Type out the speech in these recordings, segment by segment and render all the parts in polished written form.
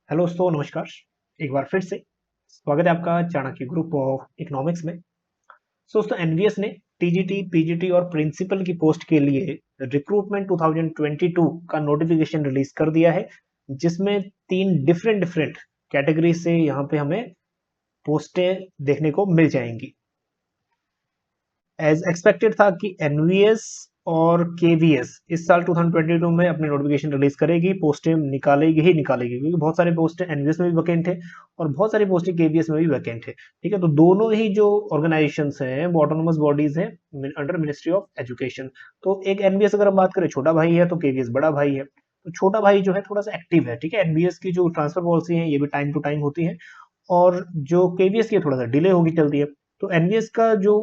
Hello दोस्तों, नमस्कार। एक बार फिर से स्वागत है आपका चाणक्य ग्रुप ऑफ इकोनॉमिक्स में। दोस्तों, एनवीएस ने टीजीटी, पीजीटी और प्रिंसिपल की पोस्ट के लिए रिक्रूटमेंट 2022 का नोटिफिकेशन रिलीज कर दिया है, जिसमें तीन डिफरेंट डिफरेंट कैटेगरी से यहाँ पे हमें पोस्टें देखने को मिल जाएंगी। एज एक्सपेक्टेड था कि एनवीएस और केवीएस इस साल 2022 में अपने नोटिफिकेशन रिलीज करेगी, पोस्टें निकालेगी ही निकालेगी, क्योंकि बहुत सारे पोस्टें एनवीएस में भी वैकेंट है और बहुत सारी पोस्टें केवीएस में भी वैकेंट है। ठीक है, तो दोनों ही जो ऑर्गेनाइजेशंस हैं वो ऑटोनोमस बॉडीज हैं अंडर मिनिस्ट्री ऑफ एजुकेशन। तो एक एनवीएस अगर हम बात करें छोटा भाई है, तो केवीएस बड़ा भाई है। तो छोटा भाई जो है थोड़ा सा एक्टिव है। ठीक है, एनवीएस की जो ट्रांसफर पॉलिसी है ये भी टाइम टू टाइम होती है, और जो केवीएस की थोड़ा सा डिले होगी चलती है। तो एनवीएस का जो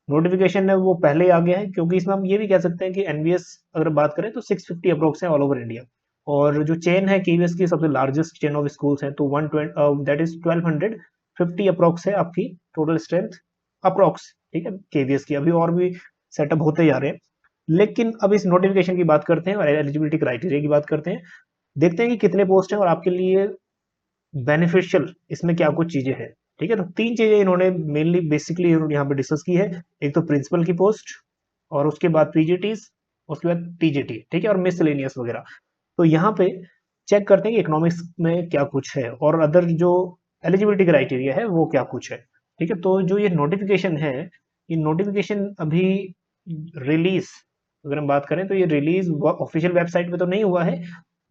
नोटिफिकेशन है वो पहले ही आ गया है, क्योंकि इसमें हम ये भी कह सकते हैं कि एनवीएस अगर बात करें तो 650 अप्रोक्स है ऑल ओवर इंडिया। और जो चेन है केवीएस की, सबसे लार्जेस्ट चेन ऑफ स्कूल्स है, तो 120 दैट इज 1250 अप्रोक्स है आपकी टोटल स्ट्रेंथ अप्रोक्स। ठीक है, केवीएस की अभी और भी सेटअप होते जा रहे हैं। लेकिन अब इस नोटिफिकेशन की बात करते हैं और एलिजिबिलिटी क्राइटेरिया की बात करते हैं। देखते हैं कि कितने पोस्ट हैं और आपके लिए बेनिफिशियल इसमें क्या कुछ चीजें हैं। ठीक है, तो तीन चीजें इन्होंने मेनली बेसिकली यहाँ पे डिस्कस की है। एक तो प्रिंसिपल की पोस्ट, और उसके बाद पीजीटीज, उसके बाद टीजीटी। ठीक है, और मिसलेनियस वगैरह। तो यहाँ पे चेक करते हैं कि इकोनॉमिक्स में क्या कुछ है और अदर जो एलिजिबिलिटी क्राइटेरिया है वो क्या कुछ है। ठीक है, तो जो ये नोटिफिकेशन है, ये नोटिफिकेशन अभी रिलीज, अगर हम बात करें तो ये रिलीज ऑफिशियल वेबसाइट पे तो नहीं हुआ है,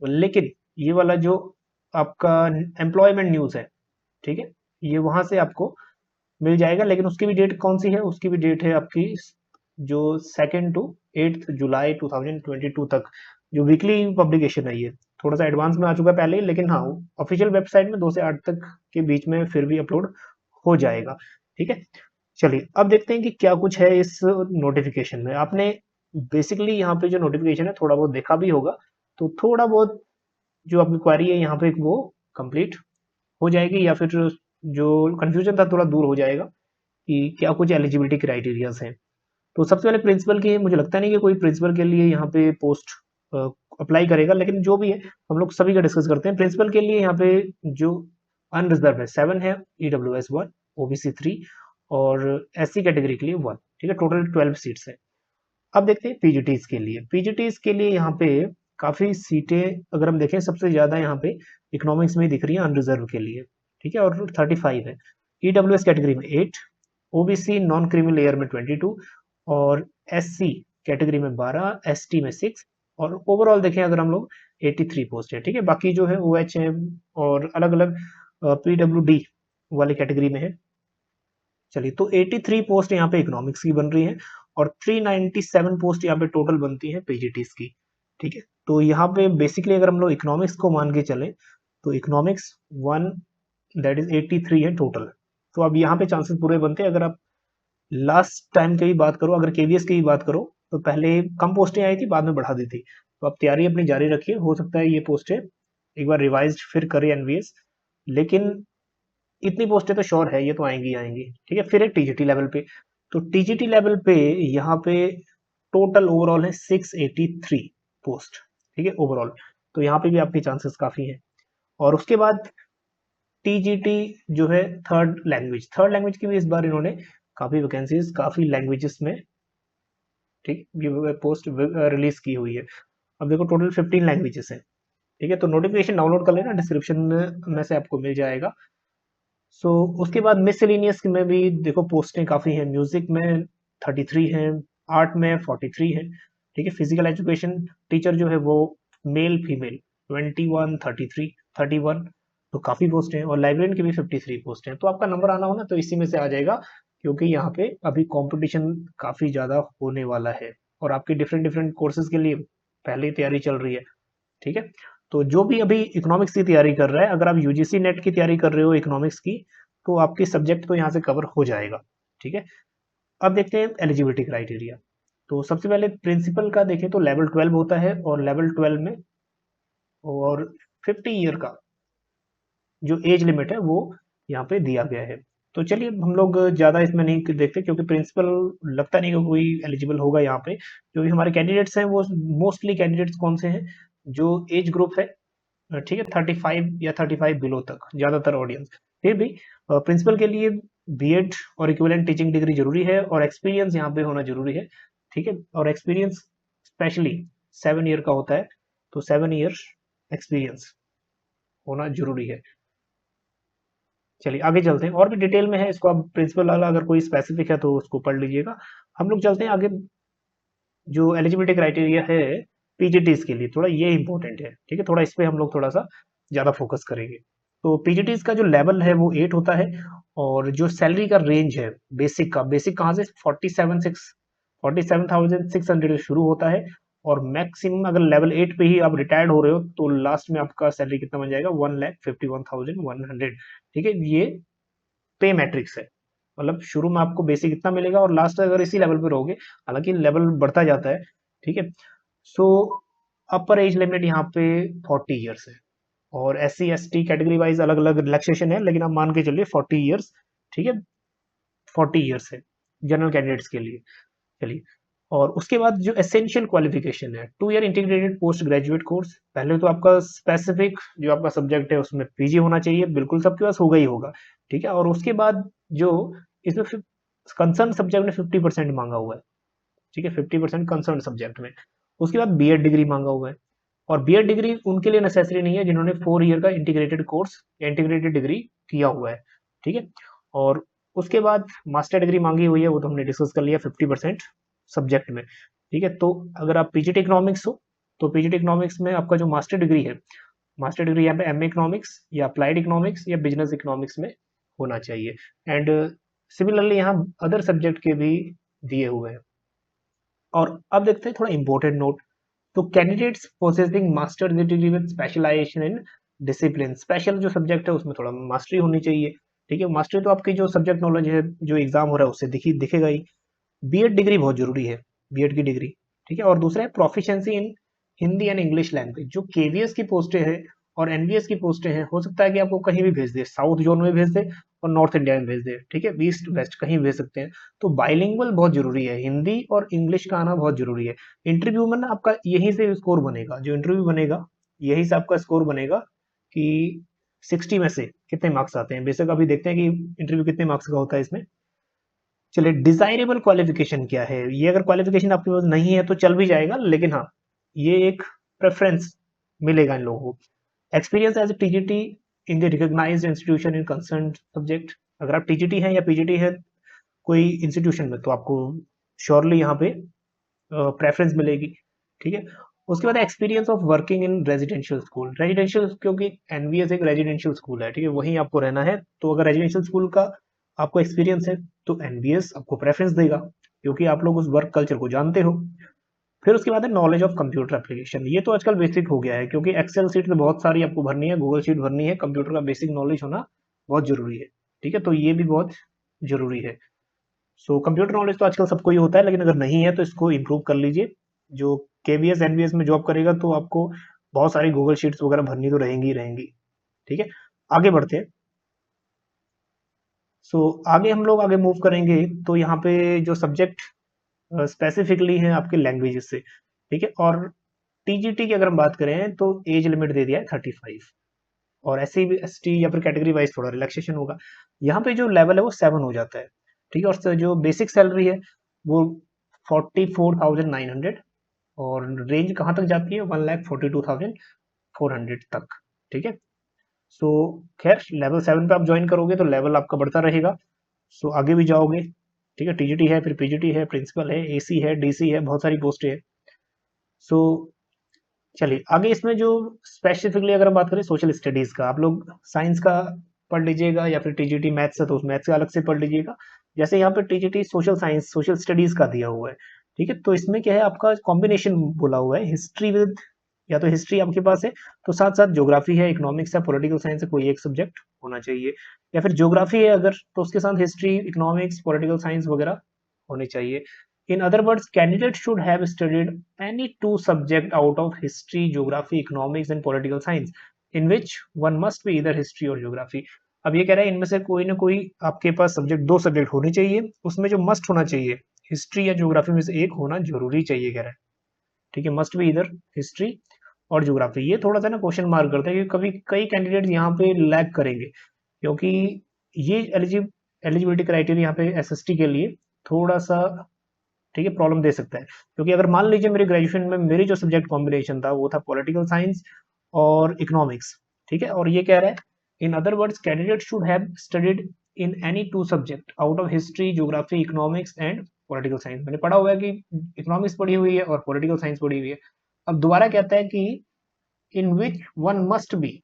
लेकिन ये वाला जो आपका एम्प्लॉयमेंट न्यूज है, ठीक है, ये वहां से आपको मिल जाएगा। लेकिन उसकी भी डेट कौन सी है? उसकी भी डेट है आपकी जो 2 to 8 जुलाई 2022 तक, जो वीकली पब्लिकेशन है। ये थोड़ा सा एडवांस में आ चुका है पहले ही, लेकिन हाँ, ऑफिशियल वेबसाइट में 2 से 8 तक के बीच में फिर भी अपलोड हो जाएगा। ठीक है, चलिए अब देखते हैं कि क्या कुछ है इस नोटिफिकेशन में। आपने बेसिकली यहाँ पे जो नोटिफिकेशन है थोड़ा बहुत देखा भी होगा, तो थोड़ा बहुत जो आपकी क्वारी है यहाँ पे वो कंप्लीट हो जाएगी, या फिर जो कंफ्यूजन था थोड़ा दूर हो जाएगा कि क्या कुछ एलिजिबिलिटी क्राइटेरियाज हैं। तो सबसे पहले प्रिंसिपल की, मुझे लगता नहीं कि कोई प्रिंसिपल के लिए यहाँ पे पोस्ट अप्लाई करेगा, लेकिन जो भी है हम लोग सभी का डिस्कस करते हैं। प्रिंसिपल के लिए यहाँ पे जो अनरिजर्व है 7 है, EWS 1, OBC 3 और SC कैटेगरी के लिए 1। ठीक है, टोटल 12 सीट्स है। अब देखते हैं पीजीटीज के लिए। पीजीटीज के लिए यहाँ पे काफी सीटें अगर हम देखें, सबसे ज्यादा यहाँ पे इकोनॉमिक्स में दिख रही है अनरिजर्व के लिए। ठीक है, और 35 है। ईडब्ल्यूएस कैटेगरी में 8, ओबीसी नॉन क्रीमी लेयर में 22 और एससी कैटेगरी में 12, एसटी में 6, और ओवरऑल देखें अगर हम लोग 83 पोस्ट है। ठीक है, बाकी जो है OHM और अलग अलग पीडब्ल्यूडी वाली कैटेगरी में है। चलिए, तो 83 पोस्ट यहाँ पे इकोनॉमिक्स की बन रही है और 397 पोस्ट यहाँ पे टोटल बनती है पीजीटीज की। ठीक है, तो यहाँ पे बेसिकली अगर हम लोग इकोनॉमिक्स को मान के चले, तो इकोनॉमिक्स 1 दैट इज 83 है टोटल। तो अब यहाँ पे चांसेस पूरे बनते हैं। अगर आप लास्ट टाइम की भी बात करो, अगर केवीएस की भी बात करो, तो पहले कम पोस्टें आई थी, बाद में बढ़ा दी थी। तो आप तैयारी अपनी जारी रखिए, हो सकता है ये पोस्टें एक बार रिवाइज फिर करे एनवीएस। लेकिन इतनी पोस्टें तो श्योर है, ये तो आएंगी आएंगी। ठीक है, फिर एक टीजीटी लेवल पे, तो टीजीटी लेवल पे यहाँ पे टोटल ओवरऑल है 683 पोस्ट। ठीक है, ओवरऑल। तो यहाँ पे भी आपके चांसेस काफी हैं। और उसके बाद टीजीटी जो है थर्ड लैंग्वेज की भी इस बार इन्होंने काफी वैकेंसीज काफी लैंग्वेजेस में, ठीक, ये पोस्ट रिलीज की हुई है। अब देखो टोटल 15 लैंग्वेजेस हैं। ठीक है, तो नोटिफिकेशन डाउनलोड कर लेना, डिस्क्रिप्शन में से आपको मिल जाएगा। सो उसके बाद मिसलेनियस में भी देखो पोस्टें काफ़ी हैं। म्यूजिक में 33 हैं, आर्ट में 43 है। ठीक है, फिजिकल एजुकेशन टीचर जो है वो मेल फीमेल 21, 33, 31, तो काफ़ी पोस्ट हैं। और लाइब्रेरियन की भी 53 पोस्ट हैं। तो आपका नंबर आना हो ना तो इसी में से आ जाएगा, क्योंकि यहाँ पे अभी कंपटीशन काफ़ी ज़्यादा होने वाला है और आपकी डिफरेंट डिफरेंट कोर्सेज के लिए पहले ही तैयारी चल रही है। ठीक है, तो जो भी अभी इकोनॉमिक्स की तैयारी कर रहा है, अगर आप यूजीसी नेट की तैयारी कर रहे हो इकोनॉमिक्स की, तो आपकी सब्जेक्ट तो यहाँ से कवर हो जाएगा। ठीक है, अब देखते हैं एलिजिबिलिटी क्राइटेरिया। तो सबसे पहले प्रिंसिपल का देखें तो लेवल 12 होता है, और लेवल 12 में और 50 ईयर का जो एज लिमिट है वो यहाँ पे दिया गया है। तो चलिए हम लोग ज़्यादा इसमें नहीं देखते, क्योंकि प्रिंसिपल लगता नहीं कि कोई एलिजिबल होगा यहाँ पे। जो भी हमारे कैंडिडेट्स हैं वो मोस्टली कैंडिडेट्स कौन से हैं, जो एज ग्रुप है ठीक है, 35 या 35 बिलो तक ज़्यादातर ऑडियंस। फिर भी प्रिंसिपल के लिए बीएड और इक्विवेलेंट टीचिंग डिग्री जरूरी है, और एक्सपीरियंस यहाँ पे होना जरूरी है। ठीक है, और एक्सपीरियंस स्पेशली 7 ईयर का होता है, तो 7 ईयर्स एक्सपीरियंस होना जरूरी है। चलिए आगे चलते हैं, और भी डिटेल में है इसको, आप प्रिंसिपल वाला अगर कोई स्पेसिफिक है तो उसको पढ़ लीजिएगा। हम लोग चलते हैं आगे। जो एलिजिबिलिटी क्राइटेरिया है पीजीटीज के लिए, थोड़ा ये इंपॉर्टेंट है, ठीक है, थोड़ा इस पे हम लोग थोड़ा सा ज़्यादा फोकस करेंगे। तो पीजीटीज का जो लेवल है वो 8 होता है, और जो सैलरी का रेंज है बेसिक का, बेसिक कहाँ से 47,600 शुरू होता है, और मैक्सिमम अगर लेवल 8 पे ही आप रिटायर्ड हो रहे हो तो लास्ट में आपका सैलरी कितना बन जाएगा, 1,51,100। ठीक है, ये पे मैट्रिक्स है, मतलब शुरू में आपको बेसिक इतना मिलेगा और लास्ट अगर इसी लेवल पे रहोगे, हालांकि लेवल बढ़ता जाता है। ठीक है, सो अपर एज लिमिट यहाँ पे 40 ईयर्स है, और SC ST कैटेगरी वाइज अलग अलग रिलैक्सेशन है, लेकिन आप मान के चलिए 40 ईयर्स। ठीक है, 40 ईयर्स है जनरल कैंडिडेट्स के लिए। चलिए, और उसके बाद जो एसेंशियल क्वालिफिकेशन है, 2 year integrated post graduate course. पहले तो आपका स्पेसिफिक जो आपका सब्जेक्ट है उसमें पीजी होना चाहिए, बिल्कुल सबके पास होगा ही होगा। ठीक है, और उसके बाद जो इसमें कंसर्न सब्जेक्ट में 50% मांगा हुआ है। ठीक है, 50% कंसर्न सब्जेक्ट में। उसके बाद बीएड डिग्री मांगा हुआ है, और बीएड डिग्री उनके लिए नेसेसरी नहीं है जिन्होंने 4 ईयर का इंटीग्रेटेड कोर्स या इंटीग्रेटेड डिग्री किया हुआ है। ठीक है, और उसके बाद मास्टर डिग्री मांगी हुई है, वो तो हमने डिस्कस कर लिया 50% सब्जेक्ट में। ठीक है, तो अगर आप पीजीटी इकोनॉमिक्स हो तो पीजीटी इकोनॉमिक्स में आपका जो मास्टर डिग्री है, मास्टर डिग्री यहाँ पे एमए इकोनॉमिक्स या अप्लाइड इकोनॉमिक्स या बिजनेस इकोनॉमिक्स में होना चाहिए। एंड सिमिलरली यहाँ अदर सब्जेक्ट के भी दिए हुए हैं। और अब देखते हैं थोड़ा इंपॉर्टेंट नोट। तो candidates possessing master degree with specialization in discipline, special जो सब्जेक्ट है उसमें थोड़ा मास्टरी होनी चाहिए। ठीक है, मास्टरी तो आपकी जो सब्जेक्ट नॉलेज है जो एग्जाम हो रहा है उससे दिखेगा ही। बीएड डिग्री बहुत जरूरी है, बीएड की डिग्री। ठीक है, और दूसरा है proficiency in Hindi and English language. जो केवीएस की पोस्टें हैं और एनवीएस की पोस्टें हैं, हो सकता है कि आपको कहीं भी भेज दे, साउथ जोन में भेज दे और नॉर्थ इंडिया में भेज दे। ठीक है, ईस्ट वेस्ट कहीं भेज सकते हैं। तो बाइलिंगुअल बहुत जरूरी है, हिंदी और इंग्लिश का आना बहुत जरूरी है। इंटरव्यू में ना आपका यहीं से स्कोर बनेगा, जो इंटरव्यू बनेगा यहीं से आपका स्कोर बनेगा कि 60 में से कितने मार्क्स आते हैं। बेसिक अभी देखते हैं कि इंटरव्यू कितने मार्क्स का होता है इसमें। चलिए, डिजायरेबल क्वालिफिकेशन क्या है, ये अगर क्वालिफिकेशन आपके पास नहीं है तो चल भी जाएगा, लेकिन हाँ ये एक प्रेफरेंस मिलेगा इन लोगों को। Experience as a TGT in the recognised institution in concern subject. अगर आप टीजीटी हैं या पीजीटी है कोई इंस्टीट्यूशन में तो आपको श्योरली यहाँ पे प्रेफरेंस मिलेगी। ठीक है, उसके बाद experience of working in residential school. Residential क्योंकि एनवीएस एक रेजिडेंशियल स्कूल है, ठीक है, वहीं आपको रहना है, तो अगर रेजिडेंशियल स्कूल का आपको एक्सपीरियंस है तो एनवीएस आपको प्रेफरेंस देगा, क्योंकि आप लोग उस वर्क कल्चर को जानते हो। फिर उसके बाद है नॉलेज ऑफ कंप्यूटर एप्लीकेशन। ये तो आजकल बेसिक हो गया है, क्योंकि एक्सेल शीट तो बहुत सारी आपको भरनी है, गूगल शीट भरनी है, कंप्यूटर का बेसिक नॉलेज होना बहुत जरूरी है। ठीक है, तो ये भी बहुत जरूरी है। सो कंप्यूटर नॉलेज तो आजकल सबको ही होता है, लेकिन अगर नहीं है तो इसको इम्प्रूव कर लीजिए। जो केवीएस एनवीएस में जॉब करेगा तो आपको बहुत सारी गूगल शीट्स वगैरह भरनी तो रहेंगी ही रहेंगी। ठीक है, आगे बढ़ते हैं। सो आगे हम लोग आगे मूव करेंगे, तो यहाँ पे जो सब्जेक्ट स्पेसिफिकली है आपके लैंग्वेजेस से। ठीक है, और टीजीटी की अगर हम बात करें तो एज लिमिट दे दिया है 35, और SC ST या फिर कैटेगरी वाइज थोड़ा रिलैक्सेशन होगा। यहाँ पे जो लेवल है वो 7 हो जाता है। ठीक है, और जो बेसिक सैलरी है वो 44,900, और रेंज कहाँ तक जाती है, 1,42,400 तक। ठीक है, सो खैर लेवल 7 पे आप ज्वाइन करोगे तो लेवल आपका बढ़ता रहेगा। सो आगे भी जाओगे। ठीक है, टीजीटी है, फिर पीजीटी है, प्रिंसिपल है, एसी है, डीसी है, बहुत सारी पोस्टें हैं। सो चलिए आगे, इसमें जो स्पेसिफिकली अगर हम बात करें सोशल स्टडीज का, आप लोग साइंस का पढ़ लीजिएगा, या फिर टीजीटी मैथ्स है तो उस मैथ्स का अलग से पढ़ लीजिएगा। जैसे यहाँ पे TGT social science social studies का दिया हुआ है। ठीक है, तो इसमें क्या है, आपका कॉम्बिनेशन बोला हुआ है, हिस्ट्री विद, या तो हिस्ट्री आपके पास है तो साथ साथ ज्योग्राफी है, इकोनॉमिक्स है, पॉलिटिकल साइंस है, कोई एक सब्जेक्ट होना चाहिए। या फिर ज्योग्राफी है अगर तो उसके साथ हिस्ट्री, इकोनॉमिक्स, पॉलिटिकल साइंस वगैरह होने चाहिए। In other words, candidates should have studied any two subjects out of history, geography, economics and political science, in which one must be either history or geography. अब ये कह रहा है इनमें से कोई ना कोई आपके पास सब्जेक्ट, दो सब्जेक्ट होने चाहिए, उसमें जो मस्ट होना चाहिए हिस्ट्री या ज्योग्राफी में से एक होना जरूरी चाहिए, कह रहा है। ठीक है, मस्ट बी इधर हिस्ट्री और ज्योग्राफी, ये थोड़ा सा ना क्वेश्चन मार्क करता है क्योंकि कभी कई कैंडिडेट यहाँ पे लैग करेंगे, क्योंकि ये एलिजिबिलिटी क्राइटेरिया यहाँ पे एसएसटी के लिए थोड़ा सा, ठीक है, प्रॉब्लम दे सकता है। क्योंकि अगर मान लीजिए मेरी ग्रेजुएशन में मेरी जो सब्जेक्ट कॉम्बिनेशन था वो था पॉलिटिकल साइंस और इकोनॉमिक्स, ठीक है, और ये कह रहा है in other words candidate should have studied in any two subject out of history, geography, economics and political science. मैंने पढ़ा हुआ है कि इकोनॉमिक्स पढ़ी हुई है और पॉलिटिकल साइंस पढ़ी हुई है। अब दोबारा कहता है कि इन विच वन मस्ट बी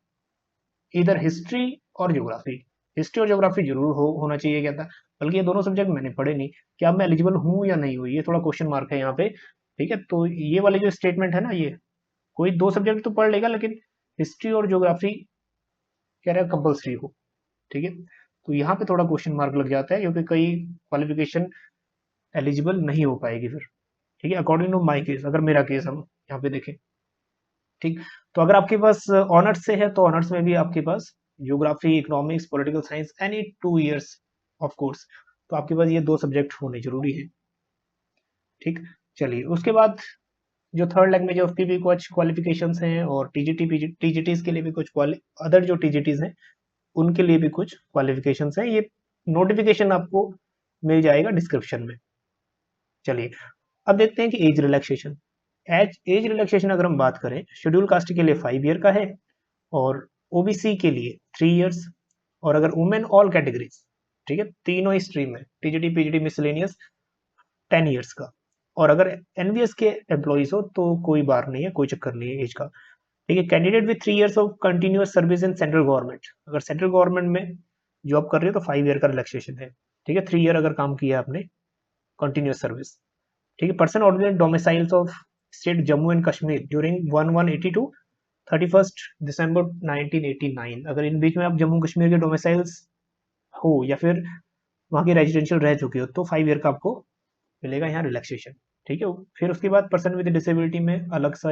इधर हिस्ट्री और ज्योग्राफी, हिस्ट्री और ज्योग्राफी जरूर होना चाहिए कहता है, बल्कि ये दोनों सब्जेक्ट मैंने पढ़े नहीं, क्या मैं एलिजिबल हूँ या नहीं हूँ, ये थोड़ा क्वेश्चन मार्क है यहाँ पे, ठीक है। तो ये वाली जो स्टेटमेंट है ना, ये कोई दो सब्जेक्ट तो पढ़ लेगा लेकिन हिस्ट्री और ज्योग्राफी कह रहा है कंपल्सरी हो, ठीक है। तो यहाँ पे थोड़ा क्वेश्चन मार्क लग जाता है क्योंकि कई क्वालिफिकेशन एलिजिबल नहीं हो पाएगी फिर, ठीक है, अकॉर्डिंग टू माई केस, अगर मेरा केस हम यहाँ पे देखें, ठीक। तो अगर आपके पास ऑनर्स से है तो ऑनर्स में भी आपके पास geography, economics, political science any 2 years of course, तो आपके पास ये दो सब्जेक्ट होने जरूरी है, ठीक। चलिए उसके बाद जो थर्ड लैंग्वेज है उसकी भी कुछ क्वालिफिकेशंस हैं, और टीजीटीज के लिए भी कुछ अदर जो टीजीटीज हैं उनके लिए भी कुछ क्वालिफिकेशंस हैं। ये नोटिफिकेशन आपको मिल जाएगा डिस्क्रिप्शन में। चलिए अब देखते हैं कि एज रिलैक्सेशन। एज रिलैक्सेशन अगर हम बात करें, शेड्यूल कास्ट के लिए 5 ईयर का है, और ओबीसी के लिए 3 इयर्स, और अगर वुमेन ऑल कैटेगरीज, ठीक है, तीनों ही स्ट्रीम में टीजीटी, पीजीटी, मिसलेनियस 10 इयर्स का, और अगर एनवीएस के एम्प्लॉइज हो तो कोई बार नहीं है, कोई चक्कर नहीं है एज का, ठीक है। Candidate with 3 years of continuous service in central government, अगर सेंट्रल गवर्नमेंट में जॉब कर रही हो तो 5 ईयर का रिलैक्सेशन है, ठीक है। 3 ईयर अगर काम किया आपने कंटिन्यूअस सर्विस, ठीक है। Person ordinary domiciles of state Jammu and Kashmir during 1180 to 31 December 1989, अगर इन बीच में आप जम्मू कश्मीर के डोमिसाइल्स हो या फिर वहाँ की रेजिडेंशियल रह चुके हो तो 5 ईयर का आपको मिलेगा यहाँ रिलैक्सेशन, ठीक है। फिर उसके बाद पर्सन विद डिसेबिलिटी में अलग सा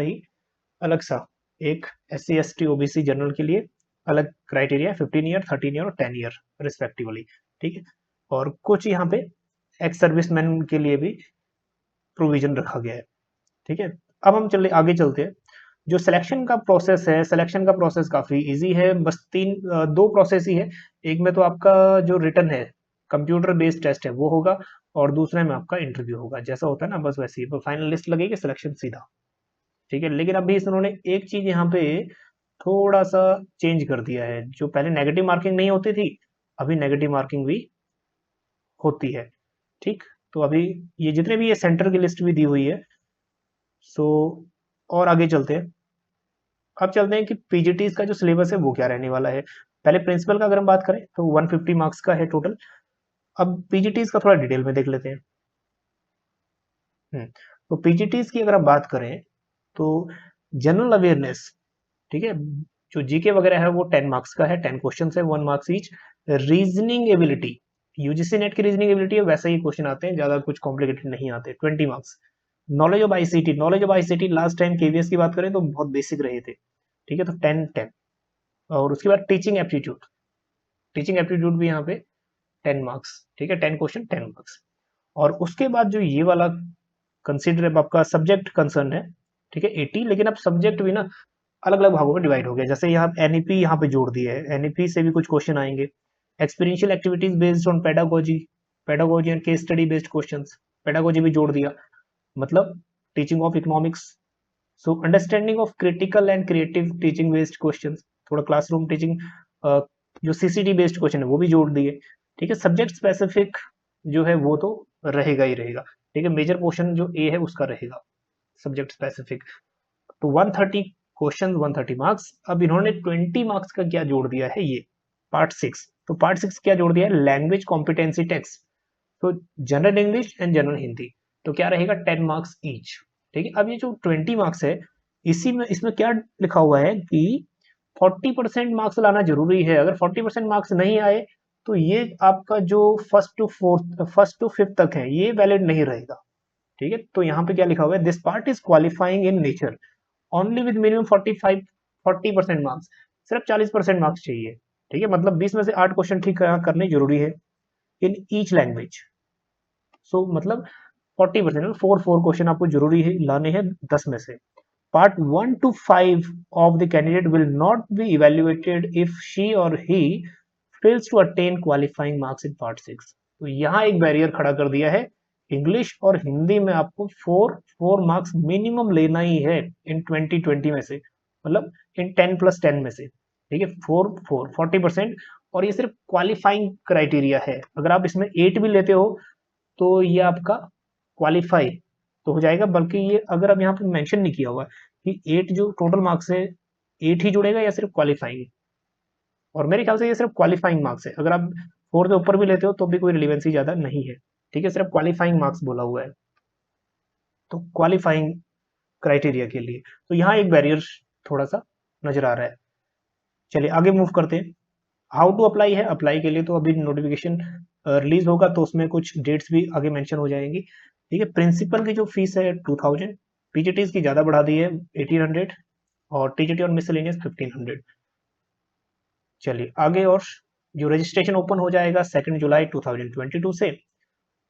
एक SC ST OBC जनरल के लिए अलग क्राइटेरिया, 15 ईयर, 13 ईयर और 10 ईयर रिस्पेक्टिवली, ठीक है। और कुछ यहाँ पे एक्स सर्विसमैन के लिए भी प्रोविजन रखा गया है, ठीक है। अब हम आगे चलते हैं। जो सिलेक्शन का प्रोसेस है, सिलेक्शन का प्रोसेस काफी इजी है, बस दो प्रोसेस ही है। एक में तो आपका जो रिटन है, कंप्यूटर बेस्ड टेस्ट है वो होगा, और दूसरे में आपका इंटरव्यू होगा, जैसा होता है ना बस वैसे ही फाइनल लिस्ट लगेगी, सिलेक्शन सीधा, ठीक है। लेकिन अभी इन्होंने एक चीज यहाँ पे थोड़ा सा चेंज कर दिया है, जो पहले नेगेटिव मार्किंग नहीं होती थी, अभी नेगेटिव मार्किंग भी होती है, ठीक। तो अभी ये जितने भी ये सेंटर की लिस्ट भी दी हुई है, सो और आगे चलते हैं। अब चलते हैं कि पीजीटी का जो सिलेबस है वो क्या रहने वाला है। पहले प्रिंसिपल का अगर हम बात करें तो 150 मार्क्स का है टोटल। अब पीजीटी का थोड़ा डिटेल में देख लेते हैं। तो पीजीटी की अगर हम बात करें तो जनरल अवेयरनेस, ठीक है, जो जीके वगैरह है वो 10 मार्क्स का है, 10 क्वेश्चन है, 1 marks each. Reasoning ability, UGC net की रीजनिंग एबिलिटी है, वैसे ही क्वेश्चन आते हैं, ज्यादा कुछ कॉम्प्लिकेटेड नहीं आते, 20 marks. Knowledge of ICT, knowledge of ICT last time KVS की बात करें तो बहुत बेसिक रहे थे, ठीक है, तो 10 10। और उसके बाद टीचिंग एप्टीट्यूड भी यहाँ पे 10 मार्क्स, ठीक है, 10 क्वेश्चन 10 मार्क्स। और उसके बाद जो ये वाला कंसिडर आपका सब्जेक्ट कंसर्न है, ठीक है, 80, लेकिन अब सब्जेक्ट भी ना अलग अलग भागों में डिवाइड हो गया, जैसे यहाँ एनईपी यहाँ पे जोड़ दिया है, एनईपी से भी कुछ क्वेश्चन आएंगे। Experiential activities based on pedagogy and case study based questions, pedagogy भी जोड़ दिया, मतलब teaching of economics. So understanding of critical and creative teaching based questions, थोड़ा क्लासरूम टीचिंग, जो सीसीटी बेस्ड क्वेश्चन है वो भी जोड़ दिए, ठीक है। सब्जेक्ट स्पेसिफिक जो है वो तो रहेगा ही रहेगा, ठीक है, मेजर पोर्शन जो ए है उसका रहेगा सब्जेक्ट स्पेसिफिक। तो 130 क्वेश्चन 130 मार्क्स। अब इन्होंने 20 मार्क्स का क्या जोड़ दिया है, ये पार्ट 6। तो पार्ट 6 क्या जोड़ दिया है, लैंग्वेज कॉम्पिटेंसी टेक्स्ट, तो general English and general Hindi, तो क्या रहेगा 10 मार्क्स ईच, ठीक है। अब ये जो 20 मार्क्स है, इसी में इसमें क्या लिखा हुआ है कि 40% मार्क्स लाना जरूरी है, अगर 40% मार्क्स नहीं आए तो ये आपका जो फर्स्ट टू फिफ्थ तक है ये वैलिड नहीं रहेगा, ठीक है। तो यहाँ पे क्या लिखा हुआ है, this part is qualifying in nature only with minimum 40% marks, सिर्फ 40% मार्क्स चाहिए, ठीक है, मतलब 20 में से 8 क्वेश्चन ठीक करने जरूरी है इन ईच लैंग्वेज। सो मतलब 40%, 4 क्वेश्चन आपको जरूरी है लाने हैं 10 में से। part 1 to 5 of the candidate will not be evaluated if she or he fails to attain qualifying marks in part 6। तो यहाँ एक बैरियर खड़ा कर दिया है, इंग्लिश और हिंदी में आपको 4 मार्क्स मिनिमम लेना ही है इन 2020 में से, मतलब इन 10+10 में से, ठीक है, 40%। और ये सिर्फ क्वालिफाइंग क्राइटेरिया है, अगर आप इसमें 8 भी लेते हो तो ये आपका क्वालिफाई तो हो जाएगा, बल्कि ये अगर अब यहाँ पे मेंशन नहीं किया हुआ कि 8 जो टोटल मार्क्स है 8 ही जुड़ेगा या सिर्फ क्वालिफाइंग, और मेरे ख्याल से ये सिर्फ क्वालिफाइंग मार्क्स है, अगर आप 4 से ऊपर भी लेते हो तो भी कोई रिलेवेंसी ज्यादा नहीं है, ठीक है, सिर्फ क्वालिफाइंग मार्क्स बोला हुआ है, तो क्वालिफाइंग क्राइटेरिया के लिए तो यहाँ एक बैरियर थोड़ा सा नजर आ रहा है। चलिए आगे मूव करते हैं। हाउ टू अप्लाई है, अप्लाई के लिए तो अभी नोटिफिकेशन रिलीज होगा तो उसमें कुछ डेट्स भी आगे मेंशन हो जाएंगी, ठीक है। प्रिंसिपल की जो फीस है 2000, पीजीटीज की ज्यादा बढ़ा दी है 1800 और टीजीटी और मिसलेनियस 1500। चलिए आगे, और जो रजिस्ट्रेशन ओपन हो जाएगा 2 जुलाई 2022 से,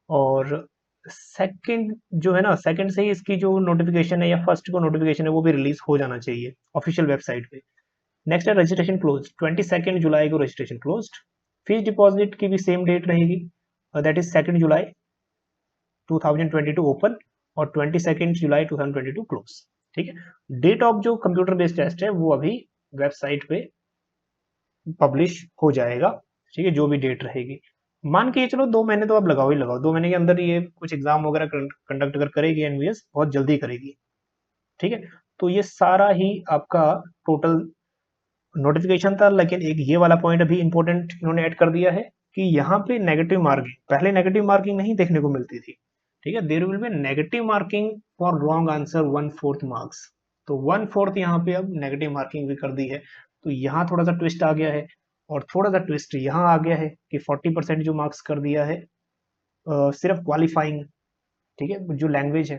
और सेकंड जो है ना, सेकंड से ही इसकी जो नोटिफिकेशन है या फर्स्ट को नोटिफिकेशन है वो भी रिलीज हो जाना चाहिए ऑफिशियल वेबसाइट पे। नेक्स्ट है रजिस्ट्रेशन क्लोज, 22 जुलाई को रजिस्ट्रेशन क्लोज। फीस डिपॉजिट की भी सेम डेट रहेगी, दैट इज 2 जुलाई 2022 ओपन और 22 जुलाई 2022 क्लोज, ठीक है। डेट ऑफ जो कंप्यूटर बेस्ड टेस्ट है वो अभी वेबसाइट पे पब्लिश हो जाएगा, ठीक है, जो भी डेट रहेगी। मान के चलो 2 महीने तो आप लगाओ ही लगाओ, 2 महीने के अंदर ये कुछ एग्जाम वगैरह कंडक्ट अगर करेगी एनवीएस, बहुत जल्दी करेगी, ठीक है। तो ये सारा ही आपका टोटल नोटिफिकेशन था, लेकिन एक ये वाला पॉइंट अभी इंपॉर्टेंट इन्होंने ऐड कर दिया है कि यहाँ पे नेगेटिव मार्किंग, पहले नेगेटिव मार्किंग नहीं देखने को मिलती थी, ठीक है, there will be negative marking for wrong answer 1/4 marks, तो 1/4 यहाँ पे अब नेगेटिव मार्किंग भी कर दी है। तो यहाँ थोड़ा सा ट्विस्ट आ गया है, और थोड़ा सा ट्विस्ट यहाँ आ गया है कि 40% जो मार्क्स कर दिया है सिर्फ क्वालिफाइंग, ठीक है, जो लैंग्वेज है,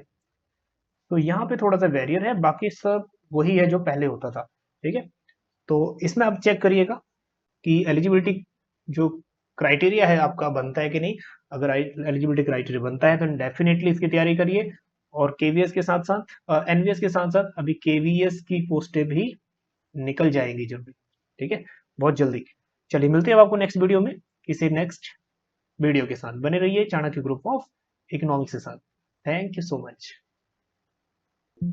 तो यहाँ पे थोड़ा सा बैरियर है, बाकी सब वही है जो पहले होता था, ठीक है। तो इसमें आप चेक करिएगा कि एलिजिबिलिटी जो क्राइटेरिया है आपका बनता है कि नहीं, अगर एलिजिबिलिटी क्राइटेरिया बनता है तो डेफिनेटली इसकी तैयारी करिए, और केवीएस के साथ साथ एनवीएस के साथ साथ अभी केवीएस की पोस्टें भी निकल जाएंगी जल्दी, ठीक है, बहुत जल्दी। चलिए मिलते हैं आपको नेक्स्ट वीडियो में किसी नेक्स्ट वीडियो के साथ, बने रहिए चाणक्य ग्रुप ऑफ इकोनॉमिक्स के साथ। Thank you so much.